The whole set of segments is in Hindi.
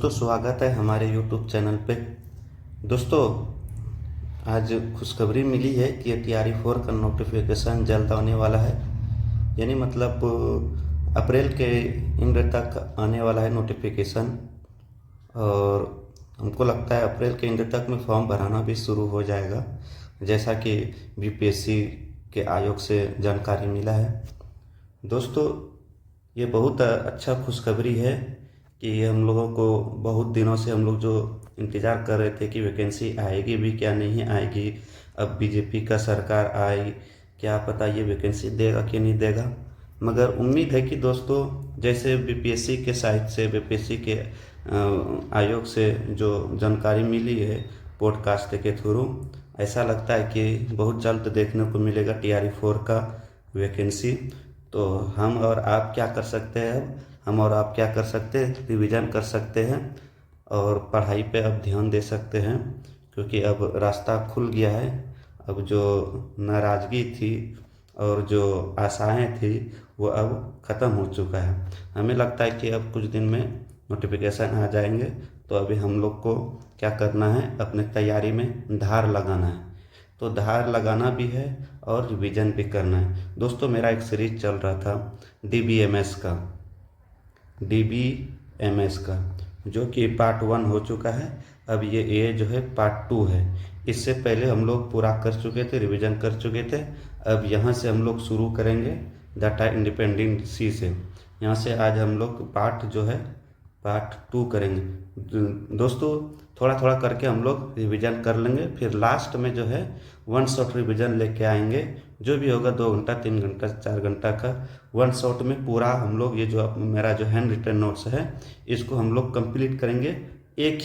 दोस्तों स्वागत है हमारे YouTube चैनल पे। दोस्तों आज खुशखबरी मिली है कि TRE4 का नोटिफिकेशन जल्द आने वाला है। यानी मतलब अप्रैल के एंड तक आने वाला है नोटिफिकेशन। और हमको लगता है अप्रैल के एंड तक में फॉर्म भराना भी शुरू हो जाएगा, जैसा कि BPSC के आयोग से जानकारी मिला है। दोस्तों ये बहुत अच्छा खुशखबरी है कि हम लोगों को बहुत दिनों से हम लोग जो इंतज़ार कर रहे थे कि वैकेंसी आएगी भी क्या नहीं आएगी। अब BJP का सरकार आई, क्या पता ये वैकेंसी देगा कि नहीं देगा, मगर उम्मीद है कि दोस्तों जैसे BPSC के साइट से BPSC के आयोग से जो जानकारी मिली है पॉडकास्ट के थ्रू, ऐसा लगता है कि बहुत जल्द देखने को मिलेगा TRE4 का वैकेंसी। तो हम और आप क्या कर सकते हैं, अब हम और आप क्या कर सकते हैं, रिवीजन कर सकते हैं और पढ़ाई पे अब ध्यान दे सकते हैं, क्योंकि अब रास्ता खुल गया है। अब जो नाराज़गी थी और जो आशाएं थी वो अब ख़त्म हो चुका है। हमें लगता है कि अब कुछ दिन में नोटिफिकेशन आ जाएंगे, तो अभी हम लोग को क्या करना है, अपने तैयारी में धार लगाना है। तो धार लगाना भी है और रिवीजन भी करना है। दोस्तों मेरा एक सीरीज चल रहा था DBMS का, जो कि पार्ट 1 हो चुका है। अब ये जो है पार्ट 2 है। इससे पहले हम लोग पूरा कर चुके थे, रिवीजन कर चुके थे। अब यहाँ से हम लोग शुरू करेंगे डाटा इंडिपेंडेंसी से। यहाँ से आज हम लोग पार्ट 2 करेंगे। दोस्तों थोड़ा थोड़ा करके हम लोग रिवीजन कर लेंगे, फिर लास्ट में जो है 1 शॉट रिवीजन लेके आएंगे। जो भी होगा 2 घंटा 3 घंटा 4 घंटा का 1 शॉट में पूरा हम लोग ये जो मेरा जो हैंड रिटन नोट्स है इसको हम लोग कंप्लीट करेंगे एक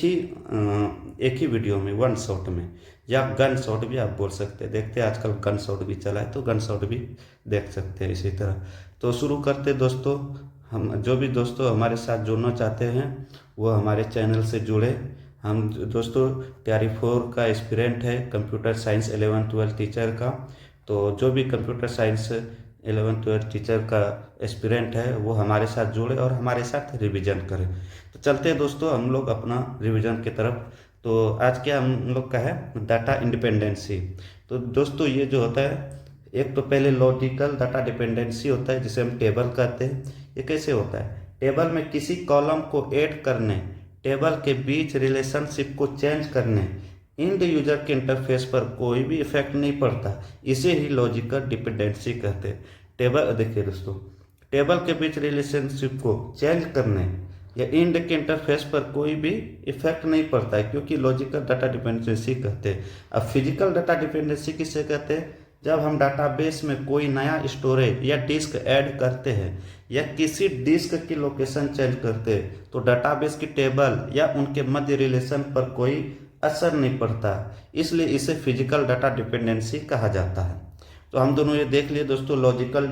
ही वीडियो में, 1 शॉट में, या गन शॉट भी आप बोल सकते हैं। देखते हैं आजकल गन शॉट भी चला है, तो गन शॉट भी देख सकते हैं इसी तरह। तो शुरू करते दोस्तों। हम जो भी दोस्तों हमारे साथ जुड़ना चाहते हैं वो हमारे चैनल से जुड़े। हम दोस्तों TRE4 का एस्पिरेंट है, कंप्यूटर साइंस 11-12 टीचर का। तो जो भी कंप्यूटर साइंस 11-12 टीचर का एस्पिरेंट है वो हमारे साथ जुड़े और हमारे साथ रिवीजन करें। तो चलते हैं दोस्तों हम लोग अपना रिवीजन की तरफ। तो आज क्या हम लोग का है, डाटा इंडिपेंडेंसी। तो दोस्तों ये जो होता है, एक तो पहले लॉजिकल डाटा डिपेंडेंसी होता है जिसे हम टेबल कहते हैं। ये कैसे होता है, टेबल में किसी कॉलम को ऐड करने, टेबल के बीच रिलेशनशिप को चेंज करने, इंड यूजर के इंटरफेस पर कोई भी इफेक्ट नहीं पड़ता, इसे ही लॉजिकल डिपेंडेंसी कहते हैं। टेबल देखिए दोस्तों, टेबल के बीच रिलेशनशिप को चेंज करने या इंड के इंटरफेस पर कोई भी इफेक्ट नहीं पड़ता है, क्योंकि लॉजिकल डाटा डिपेंडेंसी कहते हैं। अब फिजिकल डाटा डिपेंडेंसी किसे कहते हैं, जब हम डाटाबेस में कोई नया स्टोरेज या डिस्क ऐड करते हैं या किसी डिस्क की लोकेशन चेंज करते हैं तो डाटाबेस की टेबल या उनके मध्य रिलेशन पर कोई असर नहीं पड़ता, इसलिए इसे फिजिकल डाटा डिपेंडेंसी कहा जाता है। तो हम दोनों ये देख लिए दोस्तों, लॉजिकल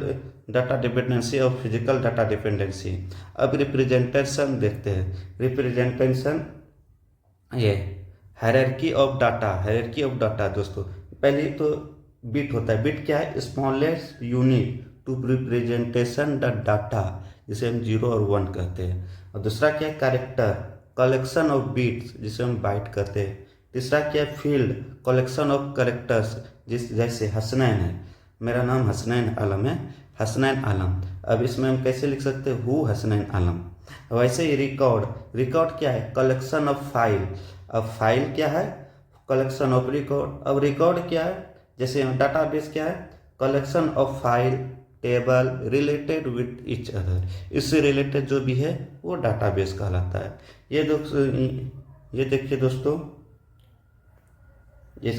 डाटा डिपेंडेंसी और फिजिकल डाटा डिपेंडेंसी। अब रिप्रेजेंटेशन देखते हैं। रिप्रेजेंटेशन ये हायरार्की ऑफ डाटा दोस्तों। पहले तो बिट होता है। बिट क्या है, smallest unit to representation the data, जिसे हम 0 और 1 कहते हैं। और दूसरा क्या है, कैरेक्टर, कलेक्शन ऑफ बिट्स, जिसे हम बाइट कहते हैं। तीसरा क्या है, फील्ड, कलेक्शन ऑफ कैरेक्टर्स, जैसे हसनैन है, मेरा नाम हसनैन आलम है, हसनैन आलम। अब इसमें हम कैसे लिख सकते हैं, हु हसनैन आलम। वैसे ही रिकॉर्ड क्या है, कलेक्शन ऑफ फाइल। अब फाइल क्या है, कलेक्शन ऑफ रिकॉर्ड। अब रिकॉर्ड क्या है, जैसे डाटाबेस क्या है, collection of file, table related with each other, इससे रिलेटेड जो भी है वो डाटाबेस कहलाता है। ये देखिए दोस्तों, ये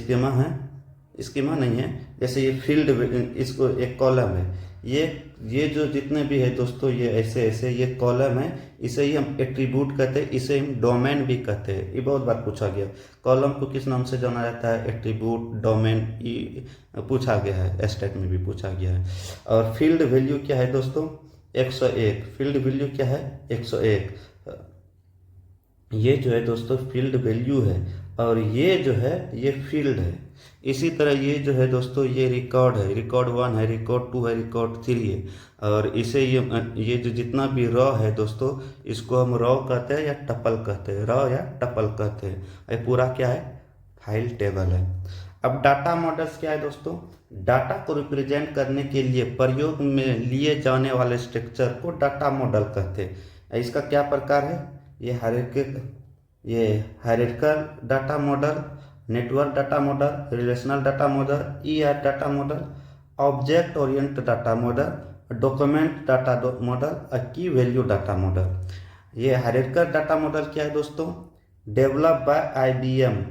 स्कीमा नहीं है। जैसे ये फील्ड, इसको एक कॉलम है, ये जो जितने भी है दोस्तों, ये ऐसे ये कॉलम है, इसे ही हम एट्रीब्यूट कहते हैं, इसे हम डोमेन भी कहते हैं। ये बहुत बार पूछा गया, कॉलम को किस नाम से जाना जाता है, एट्रीब्यूट, डोमेन, ये पूछा गया है, स्टेट में भी पूछा गया है। और फील्ड वैल्यू क्या है दोस्तों, 101। फील्ड वैल्यू क्या है, 101। ये जो है दोस्तों फील्ड वैल्यू है, और ये जो है ये फील्ड है। इसी तरह ये जो है दोस्तों ये रिकॉर्ड है, रिकॉर्ड 1 है, रिकॉर्ड 2 है, रिकॉर्ड 3 है। और इसे ये जो जितना भी रॉ है दोस्तों, इसको हम रॉ कहते हैं या टपल कहते हैं, रॉ या टपल कहते हैं। ये पूरा क्या है, फाइल टेबल है। अब डाटा मॉडल्स क्या है दोस्तों, डाटा को रिप्रेजेंट करने के लिए प्रयोग में लिए जाने वाले स्ट्रक्चर को डाटा मॉडल कहते हैं। इसका क्या प्रकार है, ये hierarchical data model, network data model, relational data model, ER data model, object oriented data model, document data model और की वैल्यू डाटा मॉडल। ये हायरार्किकल डाटा मॉडल क्या है दोस्तों, डेवलप बाय आईबीएम।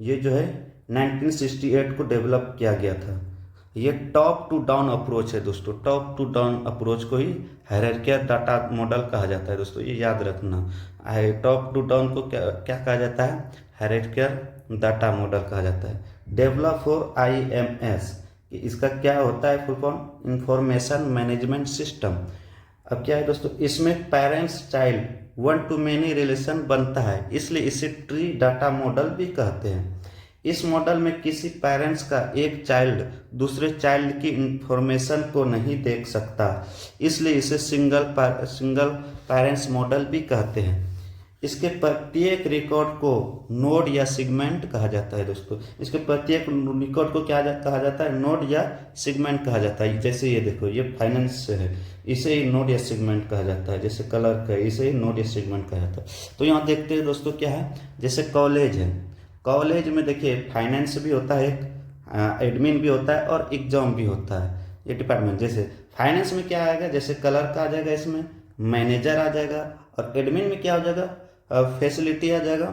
ये जो है 1968 को डेवलप किया गया था। ये टॉप टू डाउन अप्रोच है दोस्तों, टॉप टू डाउन अप्रोच को ही हायरार्किकल डाटा मॉडल कहा जाता है दोस्तों, ये याद रखना। टॉप टू डाउन को क्या कहा जाता है, हायरार्किकल डाटा मॉडल कहा जाता है। डेवलप फॉर आईएमएस, इसका क्या होता है full form, information management system. अब क्या है दोस्तों, इसमें parents child one two many relation बनता है, इसलिए इसे ट्री डाटा मॉडल भी कहते हैं। इस मॉडल में किसी पेरेंट्स का एक चाइल्ड दूसरे चाइल्ड की इंफॉर्मेशन को नहीं देख सकता, इसलिए इसे सिंगल पेरेंट्स मॉडल भी कहते हैं। इसके प्रत्येक रिकॉर्ड को नोड या सेगमेंट कहा जाता है दोस्तों। इसके प्रत्येक रिकॉर्ड को क्या कहा जाता है, नोड या सेगमेंट कहा जाता है। जैसे ये देखो, ये फाइनेंस है, इसे ही नोड या सेगमेंट कहा जाता है। जैसे कलर का, इसे ही नोड या सेगमेंट कहा जाता है। तो यहाँ देखते हैं दोस्तों क्या है, जैसे कॉलेज है, कॉलेज में देखिए फाइनेंस भी होता है, एक एडमिन भी होता है और एग्जाम भी होता है, ये डिपार्टमेंट। जैसे फाइनेंस में क्या आएगा, जैसे कलर का आ जाएगा, इसमें मैनेजर आ जाएगा, और एडमिन में क्या हो जाएगा, फैसिलिटी आ जाएगा,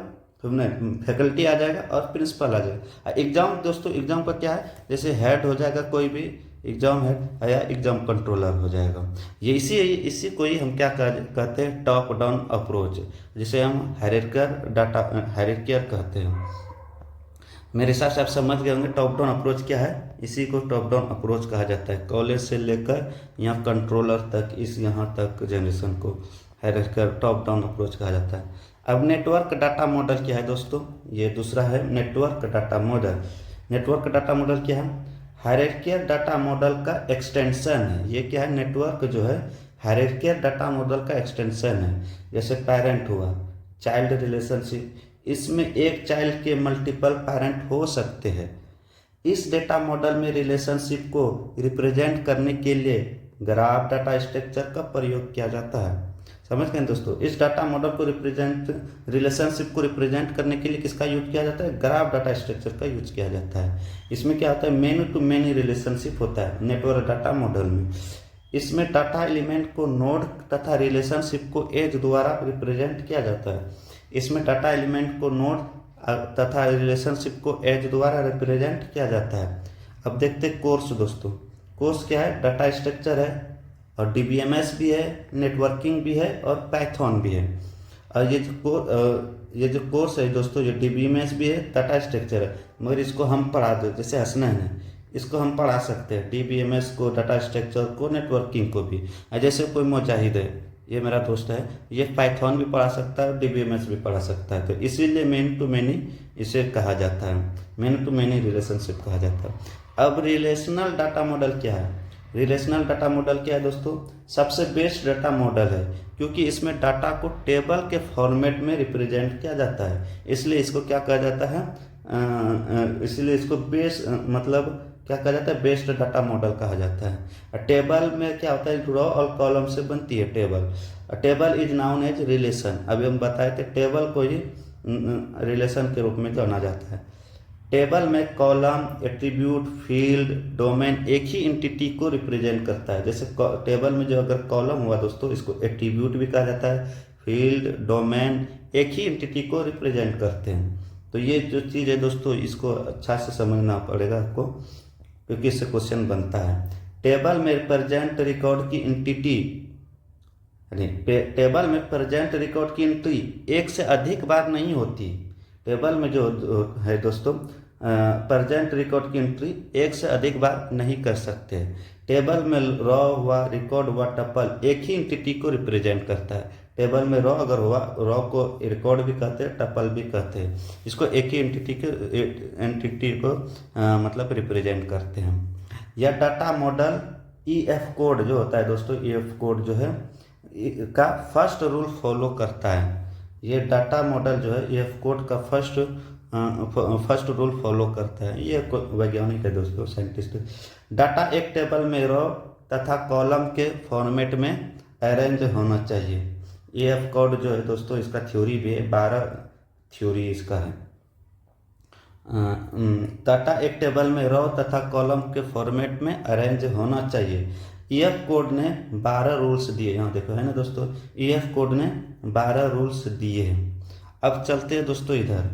फैकल्टी आ जाएगा और प्रिंसिपल आ जाएगा। एग्जाम दोस्तों, एग्जाम का क्या है, जैसे हेड हो जाएगा कोई भी एग्जाम हेड या एग्जाम कंट्रोलर हो जाएगा। ये इसी को ही हम क्या कहते हैं, टॉप डाउन अप्रोच, जिसे हम हायरार्किकल कहते हैं। मेरे हिसाब से आप समझ गए होंगे टॉप डाउन अप्रोच क्या है, इसी को टॉप डाउन अप्रोच कहा जाता है। कॉलेज से लेकर यहाँ कंट्रोलर तक, इस यहाँ तक जनरेशन को हायरार्किकल टॉप डाउन अप्रोच कहा जाता है। अब नेटवर्क डाटा मॉडल क्या है दोस्तों, ये दूसरा है network data model. Network data model क्या है, हायरार्किकल डाटा मॉडल का एक्सटेंशन है। ये क्या है, नेटवर्क जो है हायरार्किकल डाटा मॉडल का एक्सटेंशन है। जैसे पेरेंट हुआ, चाइल्ड रिलेशनशिप, इसमें एक चाइल्ड के मल्टीपल पेरेंट हो सकते हैं। इस डेटा मॉडल में रिलेशनशिप को रिप्रेजेंट करने के लिए ग्राफ डाटा स्ट्रक्चर का प्रयोग किया जाता है। समझ गए दोस्तों, इस डाटा मॉडल को रिलेशनशिप को रिप्रेजेंट करने के लिए किसका यूज किया जाता है, ग्राफ डाटा स्ट्रक्चर का यूज किया जाता है। इसमें क्या होता है, मेनी टू मेनी रिलेशनशिप होता है नेटवर्क डाटा मॉडल में। इसमें डाटा एलिमेंट को नोड तथा रिलेशनशिप को एज द्वारा रिप्रेजेंट किया जाता है। इसमें डाटा एलिमेंट को नोड तथा रिलेशनशिप को एज द्वारा रिप्रेजेंट किया जाता है। अब देखते हैं कोर्स दोस्तों, कोर्स क्या है, डाटा स्ट्रक्चर है, और डीबीएमएस भी है, नेटवर्किंग भी है और पाइथन भी है। और ये जो कोर्स है दोस्तों, ये डीबीएमएस भी है, डाटा स्ट्रक्चर है, मगर इसको हम पढ़ा दो, जैसे हसनैन है, इसको हम पढ़ा सकते हैं, डीबीएमएस को, डाटा स्ट्रक्चर को, नेटवर्किंग को भी। जैसे कोई मुजाहिद है, ये मेरा दोस्त है, ये पाइथन भी पढ़ा सकता है और डीबीएमएस भी पढ़ा सकता है। तो इसीलिए मेन टू मेनी इसे कहा जाता है, मेन टू मेनी रिलेशनशिप कहा जाता है। अब रिलेशनल डाटा मॉडल क्या है, रिलेशनल डाटा मॉडल क्या है दोस्तों, सबसे बेस्ट डाटा मॉडल है, क्योंकि इसमें डाटा को टेबल के फॉर्मेट में रिप्रेजेंट किया जाता है, इसलिए इसको क्या कहा जाता है, इसलिए इसको मतलब क्या कहा जाता है, बेस्ट डाटा मॉडल कहा जाता है। टेबल में क्या होता है, रो और कॉलम से बनती है table. Table is known as relation, अभी हम बताए थे टेबल को ही रिलेशन के रूप में जाना जाता है। टेबल में कॉलम, एट्रीब्यूट, फील्ड, डोमेन एक ही एंटिटी को रिप्रेजेंट करता है। जैसे टेबल में जो अगर कॉलम हुआ दोस्तों, इसको एट्रीब्यूट भी कहा जाता है, फील्ड, डोमेन एक ही एंटिटी को रिप्रेजेंट करते हैं। तो ये जो चीज़ है दोस्तों, इसको अच्छा से समझना पड़ेगा आपको, क्योंकि इससे क्वेश्चन बनता है। टेबल में रिप्रेजेंट रिकॉर्ड की एंटिटी, टेबल में प्रेजेंट रिकॉर्ड की एंट्री एक से अधिक बार नहीं होती। टेबल में जो है दोस्तों, प्रेजेंट रिकॉर्ड की एंट्री एक से अधिक बार नहीं कर सकते। टेबल में रॉ व रिकॉर्ड व टपल एक ही एंटिटी को रिप्रेजेंट करता है। टेबल में रो अगर हुआ, रो को रिकॉर्ड भी कहते हैं, टपल भी कहते हैं। इसको एक ही एंटिटी को मतलब रिप्रेजेंट करते हैं। यह डाटा मॉडल ईएफ कोड जो होता है दोस्तों, ईएफ कोड जो है का फर्स्ट रूल फॉलो करता है। ये डाटा मॉडल जो है ईएफ कोड का फर्स्ट रूल फॉलो करता है। ये वैज्ञानिक है दोस्तों, साइंटिस्ट। डाटा एक टेबल में रो तथा कॉलम के फॉर्मेट में अरेंज होना चाहिए। ईएफ कोड जो है दोस्तों, इसका थ्योरी भी है, 12 थ्योरी इसका है। डाटा एक टेबल में रो तथा कॉलम के फॉर्मेट में अरेंज होना चाहिए। ईएफ कोड ने 12 रूल्स दिए, यहाँ देखो है ना दोस्तों, ईएफ कोड ने 12 रूल्स दिए हैं। अब चलते हैं दोस्तों इधर,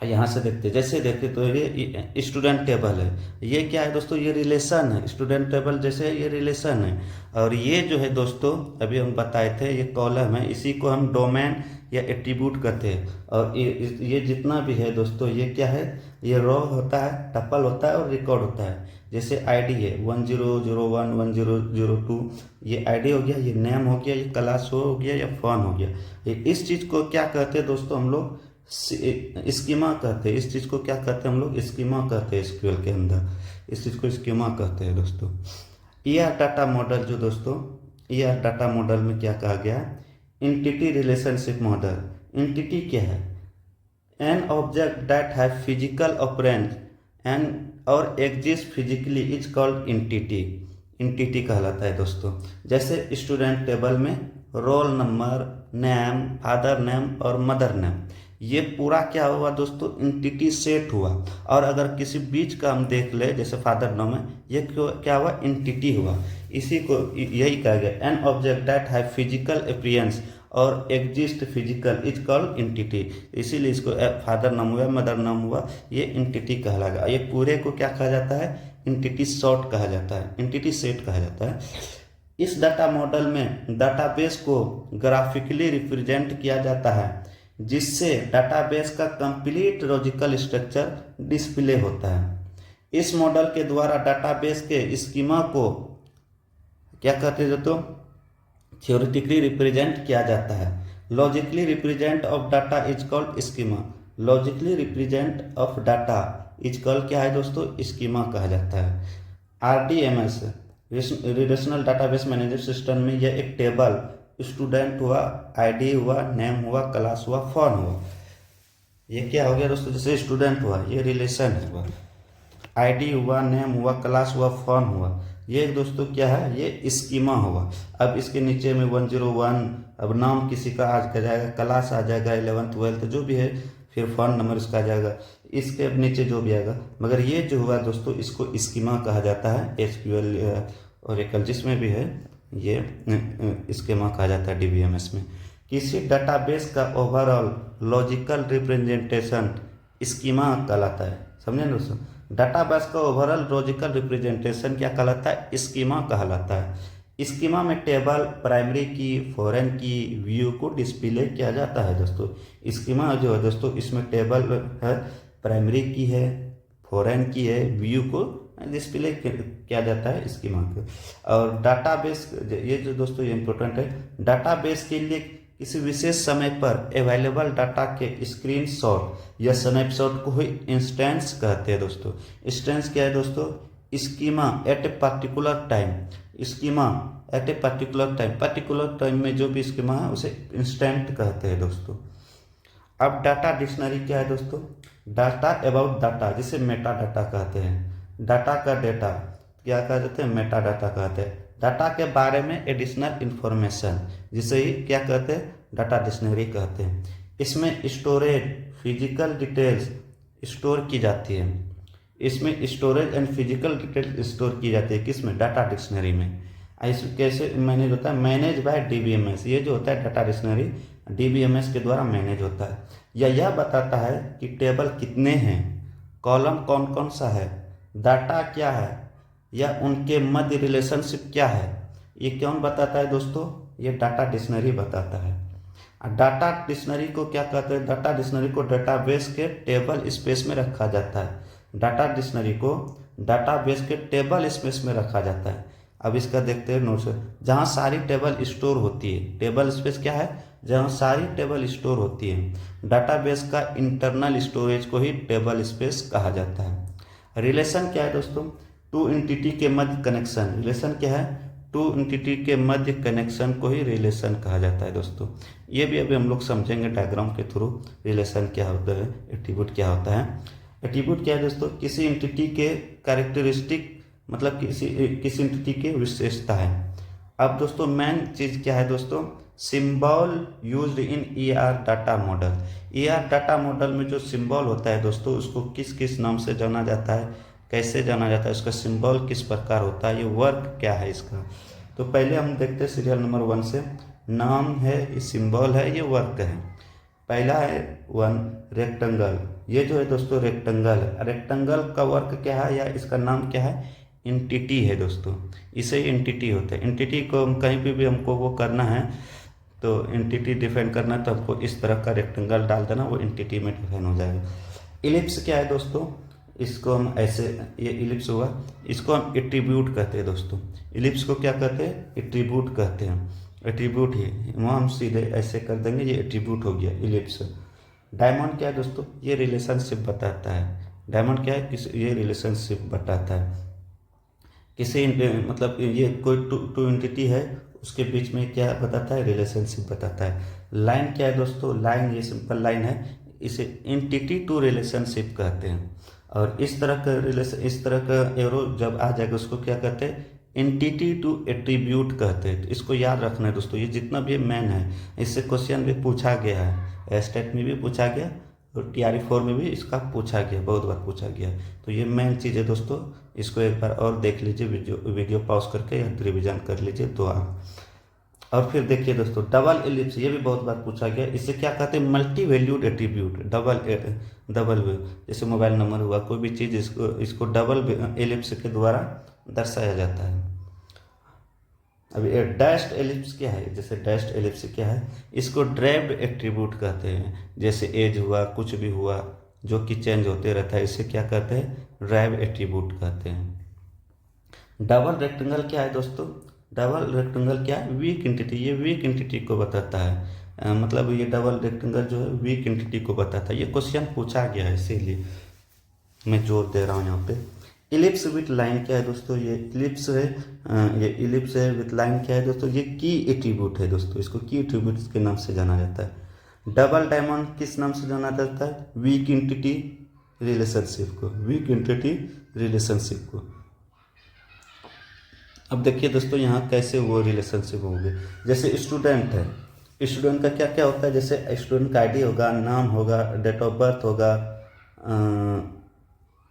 यहाँ से देखते, जैसे देखते तो ये स्टूडेंट टेबल है। ये क्या है दोस्तों, ये रिलेशन है। स्टूडेंट टेबल जैसे ये रिलेशन है, और ये जो है दोस्तों अभी हम बताए थे, ये कॉलम है, इसी को हम डोमेन या एट्रीब्यूट कहते हैं। और ये जितना भी है दोस्तों, ये क्या है, ये रो होता है, टपल होता है और रिकॉर्ड होता है। जैसे आईडी है 1001 1002, ये आईडी हो गया, ये नेम हो गया, ये क्लास हो गया, या फॉर्म हो गया। इस चीज़ को क्या कहते हैं दोस्तों हम लोग, स्कीमा कहते हैं। इस चीज़ को क्या कहते हैं हम लोग, स्कीमा कहते हैं। एसक्यूएल के अंदर इस चीज़ को स्कीमा कहते हैं दोस्तों। यह डाटा मॉडल जो दोस्तों, यह डाटा मॉडल में क्या कहा गया, एंटिटी रिलेशनशिप मॉडल। एंटिटी क्या है, an object that have physical appearance and और exist physically is called entity. Entity कहलाता है दोस्तों। जैसे स्टूडेंट टेबल में roll number, name, father name और मदर नेम, ये पूरा क्या हुआ दोस्तों, एंटिटी सेट हुआ। और अगर किसी बीच का हम देख ले, जैसे फादर नेम है, ये क्या हुआ, एंटिटी हुआ। इसी को यही कहा गया, an object that have physical appearance और exist physical is called entity. इसीलिए इसको फादर नाम हुआ, मदर नाम हुआ, ये एंटिटी कहलाएगा। ये पूरे को क्या कहा जाता है, एंटिटी सॉर्ट कहा जाता है, एंटिटी सेट कहा जाता है। इस डाटा मॉडल में डाटाबेस को ग्राफिकली रिप्रेजेंट किया जाता है, जिससे डाटाबेस का कंप्लीट लॉजिकल स्ट्रक्चर डिस्प्ले होता है। इस मॉडल के द्वारा डाटाबेस के स्कीमा को क्या कहते हैं दोस्तों, थ्योरेटिकली रिप्रेजेंट किया जाता है। Logically represent of data is called schema. Logically represent of data is called क्या है दोस्तों, स्कीमा कहा जाता है। RDMS relational database management system में यह एक टेबल, स्टूडेंट हुआ, आईडी हुआ, नेम हुआ, क्लास हुआ, फॉर्म हुआ, ये क्या हो गया दोस्तों, जैसे स्टूडेंट हुआ, ये रिलेशन हुआ, आईडी हुआ, नेम हुआ, क्लास हुआ, फॉर्म हुआ, ये दोस्तों क्या है, ये स्कीमा हुआ। अब इसके नीचे में 101, अब नाम किसी का आज का जाएगा, क्लास आ जाएगा 11th 12th जो भी है, फिर फोन नंबर इसका आ जाएगा, इसके नीचे जो भी आएगा। मगर ये जो हुआ दोस्तों, इसको स्कीमा कहा जाता है। एसक्यूएल और एकल जिसमें भी है, ये स्कीमा कहा जाता है डीबीएमएस में। किसी डाटाबेस का ओवरऑल लॉजिकल रिप्रेजेंटेशन स्कीमा कहलाता है। समझे दोस्तों, डाटाबेस का ओवरऑल लॉजिकल रिप्रेजेंटेशन क्या कहलाता है, स्कीमा कहलाता है। स्कीमा में टेबल, प्राइमरी की, फॉरेन की, व्यू को डिस्प्ले किया जाता है दोस्तों। स्कीमा जो है दोस्तों, इसमें टेबल है, प्राइमरी की है, फॉरेन की है, व्यू को डिस्प्ले किया जाता है स्कीमा को। और डाटाबेस, ये जो दोस्तों ये इंपॉर्टेंट है, डाटाबेस के लिए किसी विशेष समय पर अवेलेबल डाटा के स्क्रीनशॉट या स्नैपशॉट को ही इंस्टेंस कहते हैं दोस्तों। इंस्टेंस क्या है दोस्तों, schema at a particular time. Schema at a particular time में जो भी स्कीमा है उसे इंस्टेंट कहते हैं दोस्तों। अब डाटा डिक्शनरी क्या है दोस्तों, डाटा अबाउट डाटा, जिसे मेटा डाटा कहते हैं। डाटा का डेटा क्या कहा जाते हैं, मेटा डाटा कहते हैं। डाटा के बारे में एडिशनल इंफॉर्मेशन, जिसे ही क्या कहते हैं, डाटा डिक्शनरी कहते हैं। इसमें स्टोरेज, फिजिकल डिटेल्स स्टोर की जाती है। इसमें storage and physical details store की जाती है, किसमें, डाटा डिक्शनरी में। ऐसे कैसे मैनेज होता है, मैनेज बाय डीबीएमएस। ये जो होता है डाटा डिक्शनरी डीबीएमएस के द्वारा मैनेज होता है। यह बताता है कि टेबल कितने हैं, कॉलम कौन कौन सा है, डाटा क्या है, या उनके मध्य रिलेशनशिप क्या है। ये कौन बताता है दोस्तों, ये डाटा डिक्शनरी बताता है। डाटा डिक्शनरी को क्या कहते हैं, डाटा डिक्शनरी को डाटाबेस के टेबल स्पेस में रखा जाता है। डाटा डिक्शनरी को डाटाबेस के टेबल स्पेस में रखा जाता है। अब इसका देखते हैं नोट्स। जहाँ सारी टेबल स्टोर होती है, टेबल स्पेस क्या है, जहाँ सारी टेबल स्टोर होती है। डाटाबेस का इंटरनल स्टोरेज को ही टेबल स्पेस कहा जाता है। रिलेशन क्या है दोस्तों, टू एंटिटी के मध्य कनेक्शन। रिलेशन क्या है, टू एंटिटी के मध्य कनेक्शन को ही रिलेशन कहा जाता है दोस्तों। ये भी अभी हम लोग समझेंगे डायग्राम के थ्रू, रिलेशन क्या होता है, एट्रीब्यूट क्या होता है। एट्रीब्यूट क्या है दोस्तों, किसी एंटिटी के कैरेक्टरिस्टिक, मतलब किसी एंटिटी की विशेषता है। अब दोस्तों मेन चीज़ क्या है दोस्तों, symbol used in ER data model. ER data model में जो सिंबल होता है दोस्तों, उसको किस किस नाम से जाना जाता है, कैसे जाना जाता है, उसका सिंबल किस प्रकार होता है, ये वर्क क्या है इसका। तो पहले हम देखते हैं सीरियल नंबर 1 से। नाम है, सिंबल है, ये वर्क है। पहला है 1 रेक्टेंगल। ये जो है दोस्तों रेक्टेंगल है। रेक्टेंगल का वर्क क्या है या इसका नाम क्या है, एंटिटी है दोस्तों। इसे एंटिटी होता है। एंटिटी को हम कहीं पे भी हमको वो करना है, तो एंटिटी डिफाइन करना है, तो हमको इस तरह का रेक्टेंगल डाल देना, वो एंटिटी में डिफाइन हो जाएगा। इलिप्स क्या है दोस्तों, इसको हम ऐसे, ये इलिप्स हुआ, इसको हम एट्रीब्यूट कहते हैं दोस्तों। इलिप्स को क्या कहते हैं, एट्रीब्यूट कहते हैं। एट्रीब्यूट ही वहाँ हम सीधे ऐसे कर देंगे, ये एट्रीब्यूट हो गया इलिप्स। डायमंड क्या है दोस्तों, ये रिलेशनशिप बताता है। डायमंड क्या है, ये रिलेशनशिप बताता है। किसी मतलब ये कोई टू एंटिटी है, उसके बीच में क्या बताता है, रिलेशनशिप बताता है। लाइन क्या है दोस्तों, लाइन ये सिंपल लाइन है, इसे एंटिटी टू रिलेशनशिप कहते हैं। और इस तरह का रिलेशन, इस तरह का एरो जब आ जाएगा उसको क्या कहते हैं, एंटिटी टू एट्रीब्यूट कहते हैं। तो इसको याद रखना है दोस्तों, ये जितना भी मैन है, इससे क्वेश्चन भी पूछा गया है, स्टेट में भी पूछा गया और TRE4 में भी इसका पूछा गया, बहुत बार पूछा गया। तो ये मेन चीज़ है दोस्तों, इसको एक बार और देख लीजिए, वीडियो पॉज करके या रिविजन कर लीजिए तो आप। और फिर देखिए दोस्तों डबल एलिप्स, ये भी बहुत बार पूछा गया। इसे क्या कहते हैं, मल्टी वैल्यूड एट्रीब्यूट। डबल जैसे मोबाइल नंबर हुआ, कोई भी चीज़, इसको डबल एलिप्स के द्वारा दर्शाया जाता है। अब ये डैश्ड एलिप्स क्या है, जैसे डैश्ड एलिप्स क्या है, इसको ड्राइव्ड एट्रीब्यूट कहते हैं। जैसे एज हुआ, कुछ भी हुआ जो कि चेंज होते रहता है, इसे क्या कहते हैं, ड्राइव एट्रीब्यूट कहते हैं। डबल रेक्टेंगल क्या है दोस्तों, डबल रेक्टेंगल क्या है, वीक एंटिटी। ये वीक एंटिटी को बताता है, मतलब ये डबल रेक्टेंगल जो है वीक एंटिटी को बताता है। ये क्वेश्चन पूछा गया है, इसीलिए मैं जोर दे रहा हूँ यहाँ पे। इलिप्स विथ लाइन क्या है दोस्तों, ये इलिप्स है, ये इलिप्स है विथ लाइन क्या है दोस्तों, ये की एट्रीब्यूट है दोस्तों। इसको की एट्रीब्यूट के नाम से जाना जाता है। डबल डायमंड किस नाम से जाना जाता है, वीक एंटिटी रिलेशनशिप को, वीक एंटिटी रिलेशनशिप को। अब देखिए दोस्तों यहाँ कैसे वो रिलेशनशिप होंगे। जैसे स्टूडेंट है, स्टूडेंट का क्या क्या होता है, जैसे स्टूडेंट का ID होगा, नाम होगा, डेट ऑफ बर्थ होगा,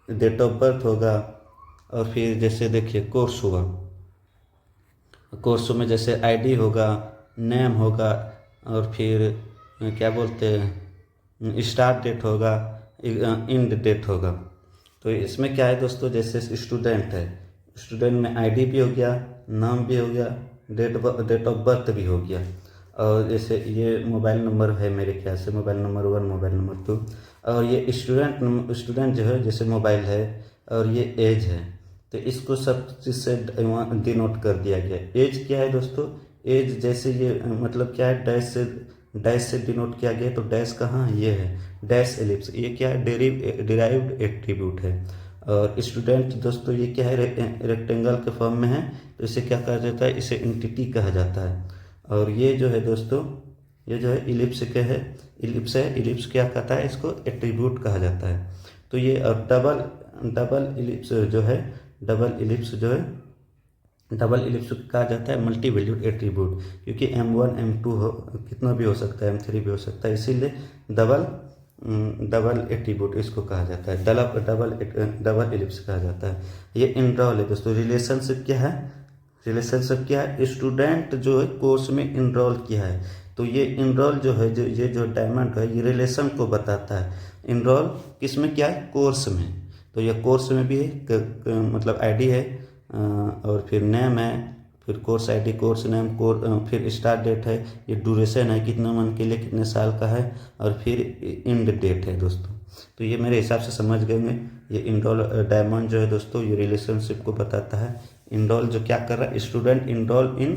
डेट ऑफ बर्थ होगा। और फिर जैसे देखिए कोर्स हुआ, कोर्स में जैसे ID होगा, नेम होगा, और फिर क्या बोलते हैं, स्टार्ट डेट होगा, एंड डेट होगा। तो इसमें क्या है दोस्तों, जैसे स्टूडेंट है, स्टूडेंट में ID भी हो गया, नाम भी हो गया, डेट ऑफ बर्थ भी हो गया। और जैसे ये मोबाइल नंबर है मेरे ख्याल से, मोबाइल नंबर 1, मोबाइल नंबर 2। और ये स्टूडेंट जो है जैसे मोबाइल है, और ये एज है, तो इसको सब चीज़ से डिनोट कर दिया गया। एज क्या है दोस्तों, एज जैसे ये मतलब क्या है, डैश से डिनोट किया गया। तो डैश कहाँ है, ये है डैश एलिप्स, ये क्या है, डिराइव्ड एट्रीब्यूट है। और स्टूडेंट दोस्तों ये क्या है, रेक्टेंगल के फॉर्म में है, तो इसे क्या कहा जाता है, इसे एंटिटी कहा जाता है। और ये जो है दोस्तों, ये जो है इलिप्स के है, इलिप्स है, इलिप्स क्या कहता है, इसको एट्रीब्यूट कहा जाता है। तो ये और डबल इलिप्स जो है, डबल इलिप्स जो है, डबल इलिप्स कहा जाता है मल्टी वैल्यूड एट्रीब्यूट, क्योंकि M1 M2 हो, कितना भी हो सकता है, M3 भी हो सकता है, इसीलिए डबल एट्रीब्यूट इसको कहा जाता है, डबल इलिप्स कहा जाता है। ये इनरोल है दोस्तों। रिलेशनशिप क्या है, रिलेशनशिप क्या है, स्टूडेंट जो है कोर्स में इनरोल किया है, तो ये इनरोल जो है, ये जो डायमंड है, ये रिलेशन को बताता है। इनरोल किस में क्या है, कोर्स में। तो ये कोर्स में भी है, मतलब ID है, और फिर नेम है, फिर कोर्स ID, कोर्स नेम, फिर स्टार्ट डेट है, ये ड्यूरेशन है, कितने मंथ के लिए, कितने साल का है, और फिर एंड डेट है दोस्तों। तो ये मेरे हिसाब से समझ गए। ये इनरोल डायमंड जो है दोस्तों, ये रिलेशनशिप को बताता है। इनरोल जो क्या कर रहा है, स्टूडेंट इनरोल इन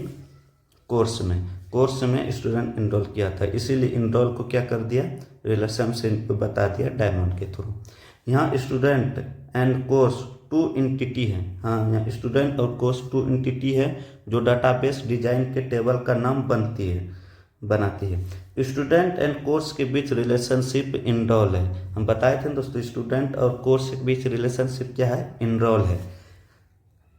कोर्स में स्टूडेंट इनरोल किया था, इसीलिए इनरोल को क्या कर दिया, रिलेशन से बता दिया डायमंड के थ्रू। यहाँ student and course to entity है। हाँ, यहाँ स्टूडेंट और कोर्स टू एंटिटी है जो डाटाबेस डिजाइन के टेबल का नाम बनाती है। स्टूडेंट एंड कोर्स के बीच रिलेशनशिप इनरोल है। हम बताए थे दोस्तों, स्टूडेंट और कोर्स के बीच रिलेशनशिप क्या है, इनरोल है।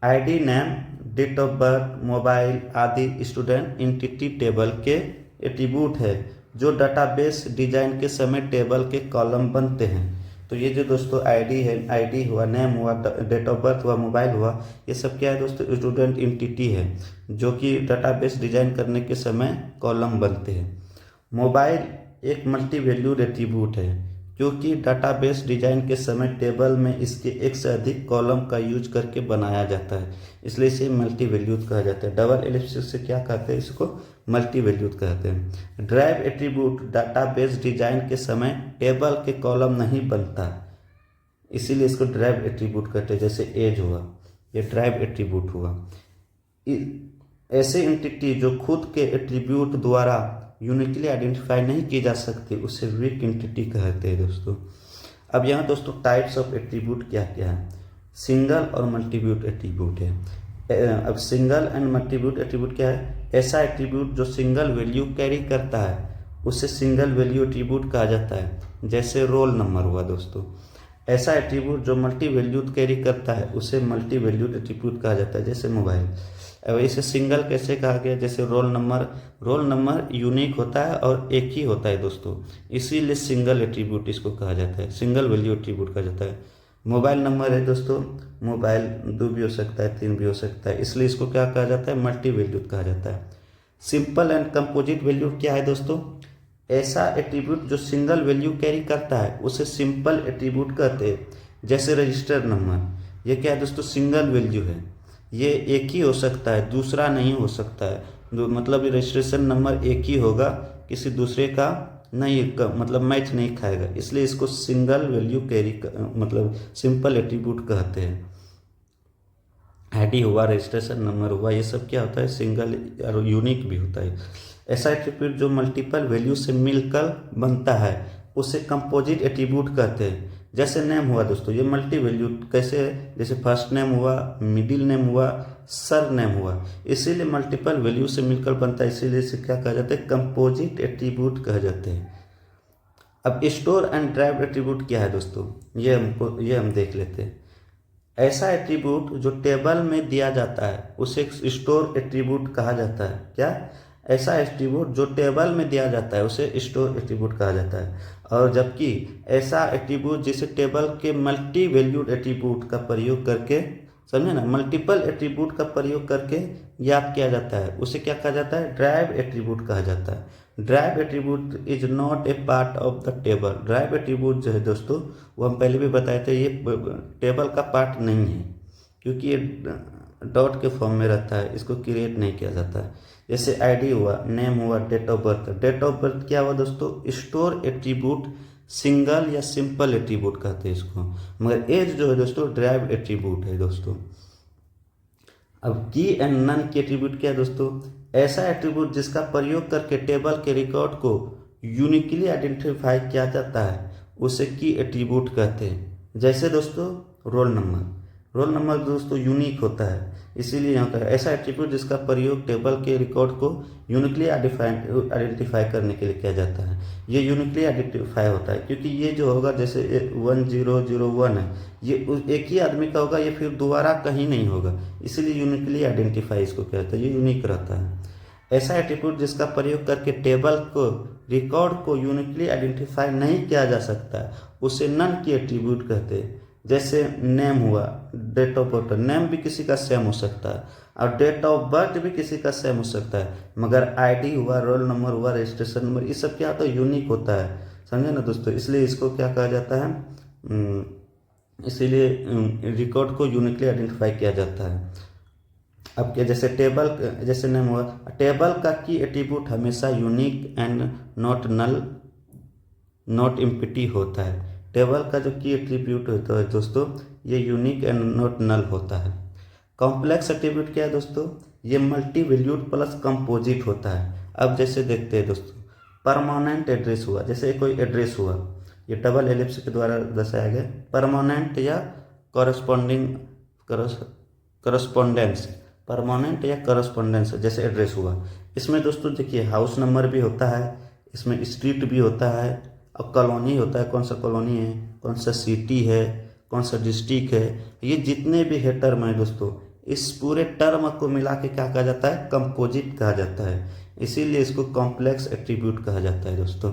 ID, name, date of birth, mobile आदि स्टूडेंट एंटिटी टेबल के एट्रीब्यूट है जो डाटाबेस डिजाइन के समय टेबल के कॉलम बनते हैं। तो ये जो दोस्तों आईडी है, आईडी हुआ, नेम हुआ, डेट ऑफ बर्थ हुआ, मोबाइल हुआ, ये सब क्या है दोस्तों, स्टूडेंट एंटिटी है जो कि डाटाबेस डिजाइन करने के समय कॉलम बनते हैं। मोबाइल एक मल्टी वैल्यूड एट्रीब्यूट है क्योंकि डाटाबेस डिजाइन के समय टेबल में इसके एक से अधिक कॉलम का यूज करके बनाया जाता है, इसलिए इसे मल्टी वैल्यूड कहा जाता है। डबल एलिप्सिस से क्या कहते हैं, इसको मल्टी वैल्यूड कहते हैं। ड्राइव एट्रीब्यूट डाटाबेस डिजाइन के समय टेबल के कॉलम नहीं बनता, इसीलिए इसको ड्राइव एट्रीब्यूट कहते हैं। जैसे एज हुआ, ये ड्राइव एट्रीब्यूट हुआ। ऐसे एंटिटी जो खुद के एट्रीब्यूट द्वारा यूनिकली आइडेंटिफाई नहीं की जा सकती उसे वीक एंटिटी कहते हैं दोस्तों। अब यहाँ दोस्तों टाइप्स ऑफ एट्रीब्यूट क्या क्या है, सिंगल और मल्टीब्यूट एट्रीब्यूट है। अब सिंगल एंड मल्टीब्यूट एट्रीब्यूट क्या है, ऐसा एट्रीब्यूट जो सिंगल वैल्यू कैरी करता है उसे सिंगल वैल्यू एट्रीब्यूट कहा जाता है। जैसे रोल नंबर हुआ दोस्तों। ऐसा एट्रीब्यूट जो मल्टी वैल्यूड कैरी करता है उसे मल्टी वैल्यूड एट्रीब्यूट कहा जाता है, जैसे मोबाइल। अब इसे सिंगल कैसे कहा गया, जैसे रोल नंबर यूनिक होता है और एक ही होता है दोस्तों, इसीलिए सिंगल एट्रीब्यूट इसको कहा जाता है, सिंगल वैल्यू एट्रीब्यूट कहा जाता है। मोबाइल नंबर है दोस्तों, मोबाइल 2 भी हो सकता है, 3 भी हो सकता है, इसलिए इसको क्या कहा जाता है, मल्टी वैल्यूड कहा जाता है। सिंपल एंड कंपोजिट वैल्यू क्या है दोस्तों, ऐसा एट्रीब्यूट जो सिंगल वैल्यू कैरी करता है उसे सिंपल एट्रीब्यूट कहते हैं। जैसे रजिस्टर नंबर, ये क्या है दोस्तों, सिंगल वैल्यू है, ये एक ही हो सकता है, दूसरा नहीं हो सकता है। जो मतलब रजिस्ट्रेशन नंबर एक ही होगा, किसी दूसरे का नहीं मतलब मैच नहीं खाएगा, इसलिए इसको सिंगल वैल्यू कैरी मतलब सिंपल एट्रीब्यूट कहते हैं। आईडी हुआ, रजिस्ट्रेशन नंबर हुआ, ये सब क्या होता है, सिंगल और यूनिक भी होता है। ऐसा एट्रीब्यूट जो मल्टीपल वैल्यू से मिलकर बनता है उसे कंपोजिट एट्रीब्यूट कहते हैं। जैसे नेम हुआ दोस्तों, ये मल्टी वैल्यू कैसे है, जैसे फर्स्ट नेम हुआ, मिडिल नेम हुआ, सर नेम हुआ, इसीलिए मल्टीपल वैल्यू से मिलकर बनता है, इसीलिए इसे क्या कहा जाता है, कंपोजिट एट्रीब्यूट कहा जाते हैं। अब स्टोर एंड ड्राइव एट्रीब्यूट क्या है दोस्तों, ये हम देख लेते हैं। ऐसा एट्रीब्यूट जो टेबल में दिया जाता है उसे स्टोर एट्रीब्यूट कहा जाता है। क्या, ऐसा एट्रीब्यूट जो टेबल में दिया जाता है उसे स्टोर एट्रीब्यूट कहा जाता है। और जबकि ऐसा एट्रीब्यूट जिसे टेबल के मल्टी वैल्यूड एट्रीब्यूट का प्रयोग करके, समझे ना, मल्टीपल एट्रीब्यूट का प्रयोग करके याद किया जाता है उसे क्या कहा जाता है, ड्राइव एट्रीब्यूट कहा जाता है। Drive attribute is not a part of the table. Drive attribute जो है दोस्तों, वो हम पहले भी बताए थे, ये टेबल का पार्ट नहीं है क्योंकि ये डॉट के फॉर्म में रहता है, इसको क्रिएट नहीं किया जाता है। जैसे आईडी हुआ, नेम हुआ, date of birth. Date of birth क्या हुआ दोस्तों, स्टोर एट्रीब्यूट, सिंगल या सिंपल एट्रीब्यूट कहते हैं इसको। मगर एज जो है दोस्तों ड्राइव एट्रीब्यूट है दोस्तों। अब की एंड नन की एट्रीब्यूट क्या है दोस्तों, ऐसा एट्रीब्यूट जिसका प्रयोग करके टेबल के रिकॉर्ड को यूनिकली आइडेंटिफाई किया जाता है उसे की एट्रीब्यूट कहते हैं। जैसे दोस्तों रोल नंबर दोस्तों यूनिक होता है, इसीलिए यहाँ का ऐसा एट्रीब्यूट जिसका प्रयोग टेबल के रिकॉर्ड को यूनिकली आइडेंटिफाई करने के लिए किया जाता है। ये यूनिकली आइडेंटिफाई होता है क्योंकि ये जो होगा, जैसे 1001 है, ये एक ही आदमी का होगा, ये फिर दोबारा कहीं नहीं होगा, इसीलिए यूनिकली आइडेंटिफाई इसको कहते हैं, ये यूनिक रहता है। ऐसा एट्रीब्यूट जिसका प्रयोग करके टेबल को रिकॉर्ड को यूनिकली आइडेंटिफाई नहीं किया जा सकता उसे नन की एट्रीब्यूट कहते हैं। जैसे नेम हुआ, डेट ऑफ बर्थ, नेम भी किसी का सेम हो सकता है और डेट ऑफ बर्थ भी किसी का सेम हो सकता है, मगर आईडी हुआ, रोल नंबर हुआ, रजिस्ट्रेशन नंबर, ये सब क्या होता है, यूनिक होता है, समझे ना दोस्तों। इसलिए इसको क्या कहा जाता है, इसीलिए रिकॉर्ड को यूनिकली आइडेंटिफाई किया जाता है। अब क्या, जैसे टेबल, जैसे नेम हुआ, टेबल का की एट्रीब्यूट हमेशा यूनिक एंड नॉट एम्प्टी होता है। टेबल का जो की एट्रीब्यूट होता है दोस्तों, ये यूनिक एंड नॉट नल होता है। कॉम्प्लेक्स एट्रीब्यूट क्या है दोस्तों, ये मल्टी वैल्यूड प्लस कंपोजिट होता है। अब जैसे देखते हैं दोस्तों, परमानेंट एड्रेस हुआ, जैसे कोई एड्रेस हुआ, ये डबल एलिप्स के द्वारा दर्शाया गया, परमानेंट या कॉरस्पॉन्डिंग करस्पॉन्डेंस, परमानेंट या करस्पॉन्डेंस जैसे एड्रेस हुआ। इसमें दोस्तों देखिए हाउस नंबर भी होता है, इसमें स्ट्रीट भी होता है, और कॉलोनी होता है, कौन सा कॉलोनी है, कौन सा सिटी है, कौन सा डिस्ट्रिक्ट है, ये जितने भी है टर्म है दोस्तों, इस पूरे टर्म को मिला के क्या कहा जाता है, कंपोजिट कहा जाता है। इसीलिए इसको कॉम्प्लेक्स एट्रीब्यूट कहा जाता है दोस्तों।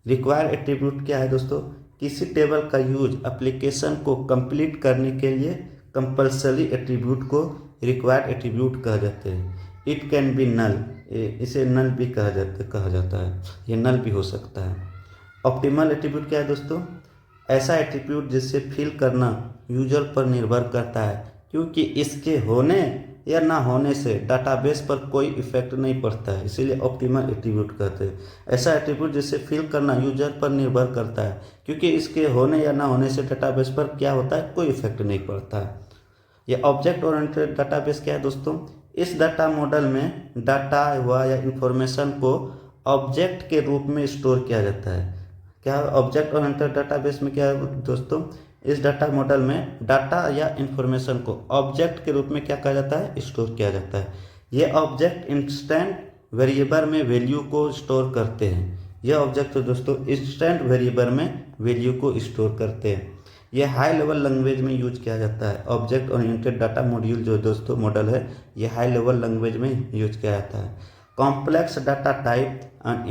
रिक्वायर्ड एट्रीब्यूट क्या है दोस्तों, किसी टेबल का यूज एप्लीकेशन को कंप्लीट करने के लिए कंपल्सरी एट्रीब्यूट को रिक्वायर्ड एट्रीब्यूट कहा जाते हैं। इट कैन बी नल, इसे नल भी कहा जाता है, ये नल भी हो सकता है। ऑप्टिमल एट्रीब्यूट क्या है दोस्तों, ऐसा एट्रीब्यूट जिससे फिल करना यूजर पर निर्भर करता है, क्योंकि इसके होने या ना होने से डाटाबेस पर कोई इफेक्ट नहीं पड़ता है, इसीलिए ऑप्टिमल एट्रीब्यूट कहते हैं। ऐसा एट्रीब्यूट जिससे फिल करना यूजर पर निर्भर करता है, क्योंकि इसके होने या ना होने से डाटाबेस पर क्या होता है, कोई इफेक्ट नहीं पड़ता है। ये ऑब्जेक्ट ओरिएंटेड डाटाबेस क्या है दोस्तों, इस डाटा मॉडल में डाटा हुआ या इंफॉर्मेशन को ऑब्जेक्ट के रूप में स्टोर किया जाता है। क्या ऑब्जेक्ट ओरिएंटेड डाटाबेस में क्या है दोस्तों, इस डाटा मॉडल में डाटा या इंफॉर्मेशन को ऑब्जेक्ट के रूप में क्या कहा जाता है, स्टोर किया जाता है। ये ऑब्जेक्ट इंस्टेंट वेरिएबल में वैल्यू को स्टोर करते हैं। यह ऑब्जेक्ट तो दोस्तों इंस्टेंट वेरिएबल में वैल्यू को स्टोर करते हैं। यह हाई लेवल लैंग्वेज में यूज किया जाता है। ऑब्जेक्ट ओरिएंटेड डाटा मॉड्यूल जो दोस्तों मॉडल है, ये हाई लेवल लैंग्वेज में यूज किया जाता है। Complex data type and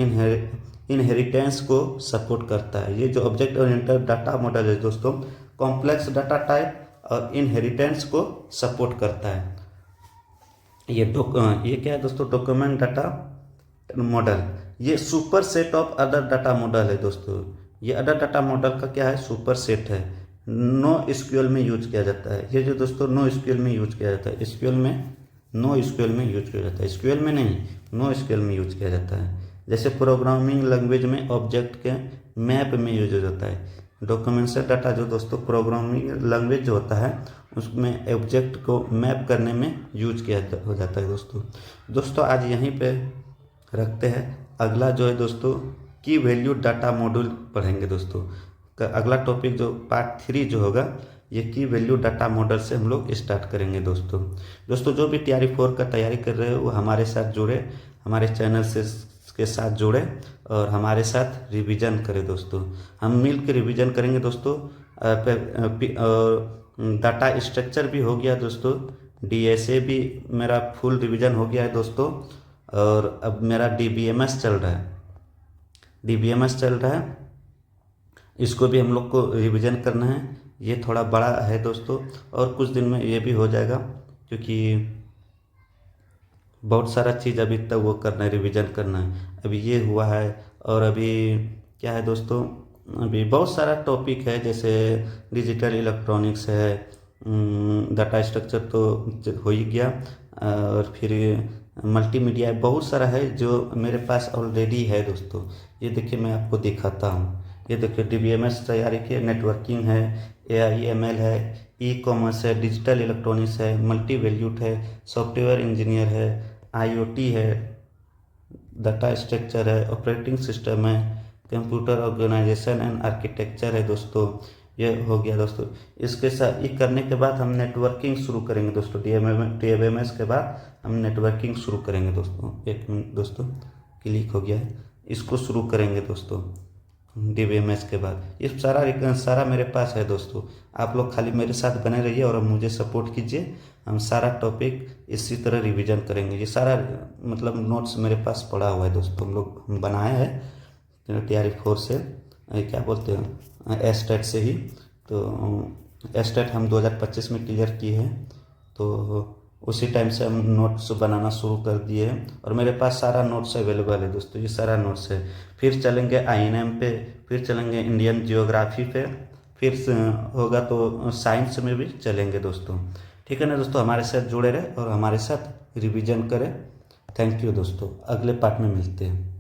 inheritance को सपोर्ट करता है। ये जो ऑब्जेक्ट ओरिएंटेड डाटा मॉडल है दोस्तों, कॉम्प्लेक्स डाटा टाइप और इनहेरिटेंस को सपोर्ट करता है। ये क्या है दोस्तों, डॉक्यूमेंट डाटा मॉडल, ये super set of other data model है दोस्तों। ये अदर डाटा मॉडल का क्या है, सुपर सेट है। नो एसक्यूएल में यूज किया जाता है। ये जो दोस्तों नो एसक्यूएल में यूज किया जाता है, एसक्यूएल में नो एसक्यूएल में यूज किया जाता है, एसक्यूएल में नहीं, नो एसक्यूएल में यूज किया जाता है। जैसे प्रोग्रामिंग लैंग्वेज में ऑब्जेक्ट के मैप में यूज हो जाता है। डॉक्यूमेंट्स डाटा जो दोस्तों प्रोग्रामिंग लैंग्वेज जो होता है, उसमें ऑब्जेक्ट को मैप करने में यूज किया हो जाता है दोस्तों आज यहीं पे रखते हैं। अगला जो है दोस्तों की वैल्यू डाटा मॉड्यूल पढ़ेंगे दोस्तों। अगला टॉपिक जो पार्ट 3 जो होगा, ये की वैल्यू डाटा मॉडल से हम लोग स्टार्ट करेंगे दोस्तों जो भी TRE 4 का तैयारी कर रहे हो वो हमारे साथ जुड़े, हमारे चैनल से के साथ जुड़े और हमारे साथ रिवीजन करें दोस्तों। हम मिल के रिवीजन करेंगे दोस्तों। डाटा स्ट्रक्चर भी हो गया दोस्तों, DSA भी मेरा फुल रिवीजन हो गया है दोस्तों, और अब मेरा DBMS चल रहा है, इसको भी हम लोग को रिवीजन करना है। ये थोड़ा बड़ा है दोस्तों, और कुछ दिन में ये भी हो जाएगा, क्योंकि बहुत सारा चीज़ अभी तक वो करना है, रिवीजन करना है। अभी ये हुआ है, और अभी क्या है दोस्तों, अभी बहुत सारा टॉपिक है, जैसे डिजिटल इलेक्ट्रॉनिक्स है, डाटा स्ट्रक्चर तो हो ही गया, और फिर मल्टीमीडिया बहुत सारा है जो मेरे पास ऑलरेडी है दोस्तों। ये देखिए मैं आपको दिखाता हूँ। ये देखिए DBMS तैयारी की, नेटवर्किंग है, AI/ML है, ई-कॉमर्स है, डिजिटल इलेक्ट्रॉनिक्स है, मल्टी वैल्यूड है, सॉफ्टवेयर इंजीनियर है, IoT है, डाटा स्ट्रक्चर है, ऑपरेटिंग सिस्टम है, कंप्यूटर ऑर्गेनाइजेशन एंड आर्किटेक्चर है दोस्तों। ये हो गया दोस्तों। इसके साथ ये करने के बाद हम नेटवर्किंग शुरू करेंगे दोस्तों। DBMS के बाद हम नेटवर्किंग शुरू करेंगे दोस्तों। एक मिनट दोस्तों, क्लिक हो गया है, इसको शुरू करेंगे दोस्तों DBMS के बाद। ये सारा मेरे पास है दोस्तों। आप लोग खाली मेरे साथ बने रहिए और मुझे सपोर्ट कीजिए। हम सारा टॉपिक इसी तरह रिवीजन करेंगे। ये सारा मतलब नोट्स मेरे पास पड़ा हुआ है दोस्तों, हम बनाए हैं TRE 4 से, क्या बोलते हैं, एस्टेट से ही। तो एस्टेट हम 2025 में क्लियर किए हैं, तो उसी टाइम से हम नोट्स बनाना शुरू कर दिए हैं, और मेरे पास सारा नोट्स अवेलेबल है दोस्तों। ये सारा नोट्स है। फिर चलेंगे INM पे, फिर चलेंगे इंडियन जियोग्राफी पे, फिर होगा तो साइंस में भी चलेंगे दोस्तों। ठीक है ना दोस्तों, हमारे साथ जुड़े रहे और हमारे साथ रिवीजन करें। थैंक यू दोस्तों, अगले पार्ट में मिलते हैं।